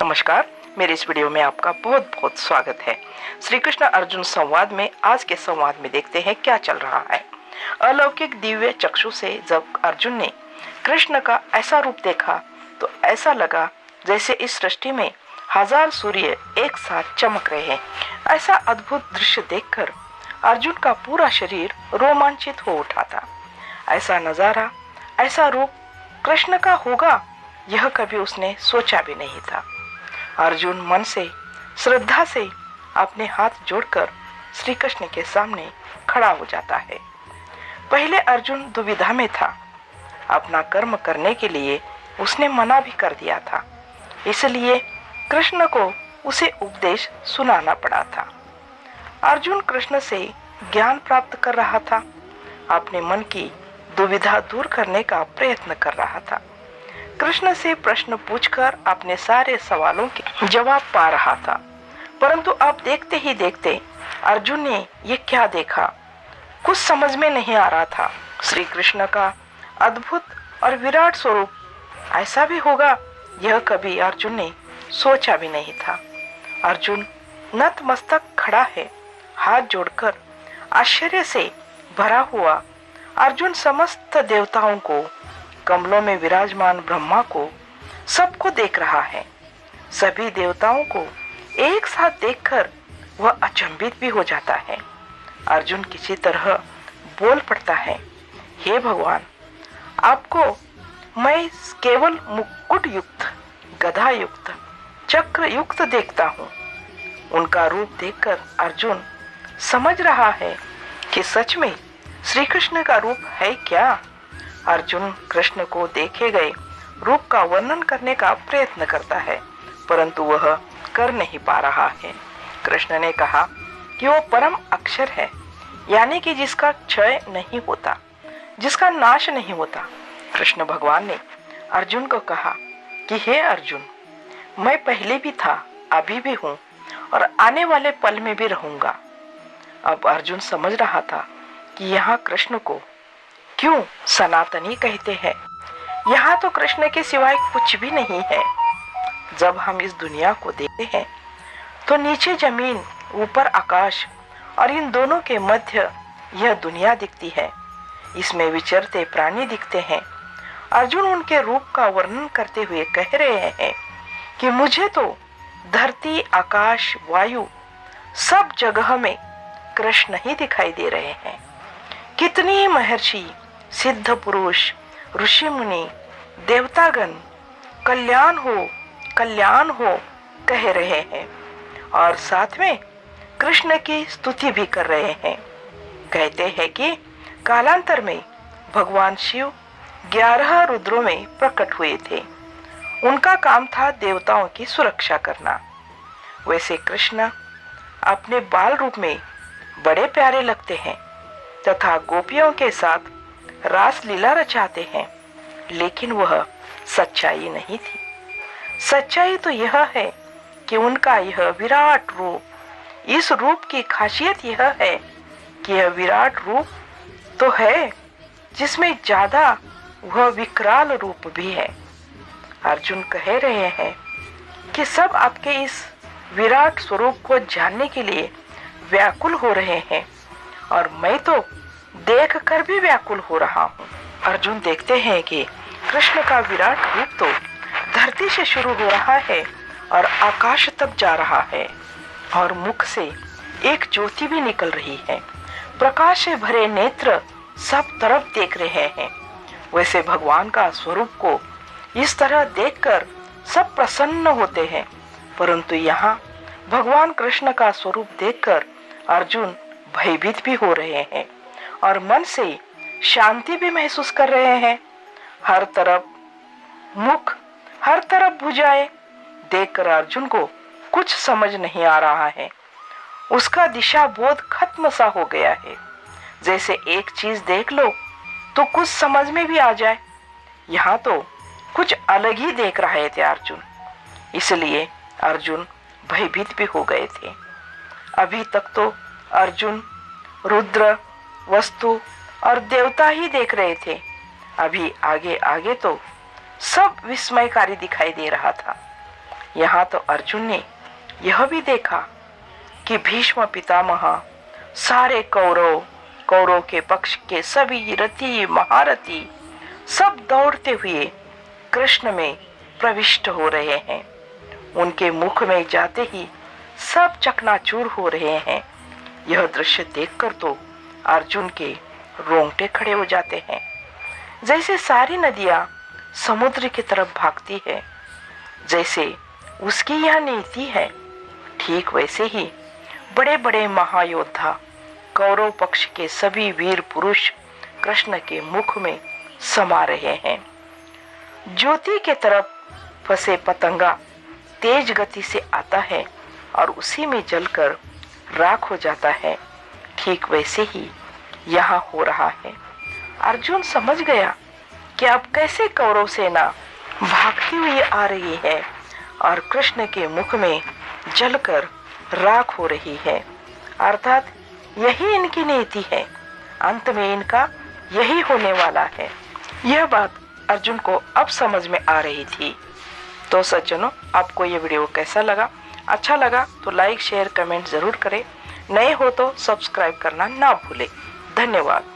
नमस्कार, मेरे इस वीडियो में आपका बहुत बहुत स्वागत है। श्री कृष्ण अर्जुन संवाद में आज के संवाद में देखते हैं क्या चल रहा है। अलौकिक दिव्य चक्षु से जब अर्जुन ने कृष्ण का ऐसा रूप देखा तो ऐसा लगा जैसे इस सृष्टि में हजार सूर्य एक साथ चमक रहे हैं। ऐसा अद्भुत दृश्य देखकर अर्जुन का पूरा शरीर रोमांचित हो उठा था। ऐसा नजारा, ऐसा रूप कृष्ण का होगा, यह कभी उसने सोचा भी नहीं था। अर्जुन मन से श्रद्धा से अपने हाथ जोड़कर श्री कृष्ण के सामने खड़ा हो जाता है। पहले अर्जुन दुविधा में था। अपना कर्म करने के लिए उसने मना भी कर दिया था, इसलिए कृष्ण को उसे उपदेश सुनाना पड़ा था। अर्जुन कृष्ण से ज्ञान प्राप्त कर रहा था, अपने मन की दुविधा दूर करने का प्रयत्न कर रहा था। कृष्ण से प्रश्न पूछकर अपने सारे सवालों के जवाब पा रहा था। परंतु अब देखते ही देखते अर्जुन ने ये क्या देखा, कुछ समझ में नहीं आ रहा था। श्री कृष्ण का अद्भुत और विराट स्वरूप ऐसा भी होगा, यह कभी अर्जुन ने सोचा भी नहीं था। अर्जुन नतमस्तक खड़ा है, हाथ जोड़कर आश्चर्य से भरा हुआ। अर्जुन समस्त देवताओं को, कमलों में विराजमान ब्रह्मा को, सबको देख रहा है। सभी देवताओं को एक साथ देखकर वह अचंभित भी हो जाता है। अर्जुन किसी तरह बोल पड़ता है, हे भगवान, आपको मैं केवल मुकुट युक्त, गदा युक्त, चक्र युक्त देखता हूँ। उनका रूप देखकर अर्जुन समझ रहा है कि सच में श्री कृष्ण का रूप है क्या। अर्जुन कृष्ण को देखे गए रूप का वर्णन करने का प्रयत्न करता है, परंतु वह कर नहीं पा रहा है। कृष्ण ने कहा कि वो परम अक्षर है, यानी कि जिसका क्षय नहीं होता, जिसका नाश नहीं होता। कृष्ण भगवान ने अर्जुन को कहा कि हे अर्जुन, मैं पहले भी था, अभी भी हूँ और आने वाले पल में भी रहूंगा। अब अर्जुन समझ रहा था कि यहाँ कृष्ण को क्यों सनातनी कहते हैं। यहाँ तो कृष्ण के सिवाय कुछ भी नहीं है। जब हम इस दुनिया को देखते हैं तो नीचे जमीन, ऊपर आकाश और इन दोनों के मध्य यह दुनिया दिखती है। इसमें विचरते प्राणी दिखते हैं। अर्जुन उनके रूप का वर्णन करते हुए कह रहे हैं कि मुझे तो धरती, आकाश, वायु, सब जगह में कृष्ण ही दिखाई दे रहे हैं। कितनी महर्षि, सिद्ध पुरुष, ऋषि मुनि, देवतागण कल्याण हो कह रहे हैं और साथ में कृष्ण की स्तुति भी कर रहे हैं। कहते हैं कि कालांतर में भगवान शिव 11 रुद्रों में प्रकट हुए थे। उनका काम था देवताओं की सुरक्षा करना। वैसे कृष्ण अपने बाल रूप में बड़े प्यारे लगते हैं तथा गोपियों के साथ रास लीला रचाते हैं, लेकिन वह सच्चाई नहीं थी। सच्चाई तो यह है कि उनका यह विराट रूप, इस रूप की खासियत यह है कि यह विराट रूप तो है जिसमें ज्यादा वह विकराल रूप भी है। अर्जुन कह रहे हैं कि सब आपके इस विराट स्वरूप को जानने के लिए व्याकुल हो रहे हैं और मैं तो देख कर भी व्याकुल हो रहा हूँ। अर्जुन देखते हैं कि कृष्ण का विराट रूप तो धरती से शुरू हो रहा है और आकाश तक जा रहा है और मुख से एक ज्योति भी निकल रही है। प्रकाश से भरे नेत्र सब तरफ देख रहे हैं। वैसे भगवान का स्वरूप को इस तरह देखकर सब प्रसन्न होते हैं, परंतु यहाँ भगवान कृष्ण का स्वरूप देखकर अर्जुन भयभीत भी हो रहे हैं और मन से शांति भी महसूस कर रहे हैं। हर तरफ मुख, हर तरफ भुजाएं देखकर अर्जुन को कुछ समझ नहीं आ रहा है। उसका दिशा बोध खत्म सा हो गया है। जैसे एक चीज देख लो तो कुछ समझ में भी आ जाए, यहाँ तो कुछ अलग ही देख रहे थे अर्जुन। इसलिए अर्जुन भयभीत भी हो गए थे। अभी तक तो अर्जुन रुद्र, वस्तु और देवता ही देख रहे थे। अभी आगे आगे तो सब विस्मयकारी दिखाई दे रहा था। यहाँ तो अर्जुन ने यह भी देखा कि भीष्म पितामह सारे कौरव के पक्ष के सभी रथी महारथी सब दौड़ते हुए कृष्ण में प्रविष्ट हो रहे हैं। उनके मुख में जाते ही सब चकनाचूर हो रहे हैं। यह दृश्य देखकर तो अर्जुन के रोंगटे खड़े हो जाते हैं। जैसे सारी नदियां समुद्र की तरफ भागती है, जैसे उसकी यह नीति है, ठीक वैसे ही बड़े बड़े महायोद्धा कौरव पक्ष के सभी वीर पुरुष कृष्ण के मुख में समा रहे हैं। ज्योति के तरफ फंसे पतंगा तेज गति से आता है और उसी में जलकर राख हो जाता है, ठीक वैसे ही यहाँ हो रहा है। अर्जुन समझ गया कि अब कैसे कौरव सेना भागती हुई आ रही है और कृष्ण के मुख में जलकर राख हो रही है, अर्थात यही इनकी नीति है, अंत में इनका यही होने वाला है। यह बात अर्जुन को अब समझ में आ रही थी। तो सज्जनों, आपको ये वीडियो कैसा लगा? अच्छा लगा तो लाइक शेयर कमेंट जरूर करें। नए हो तो सब्सक्राइब करना ना भूलें। धन्यवाद।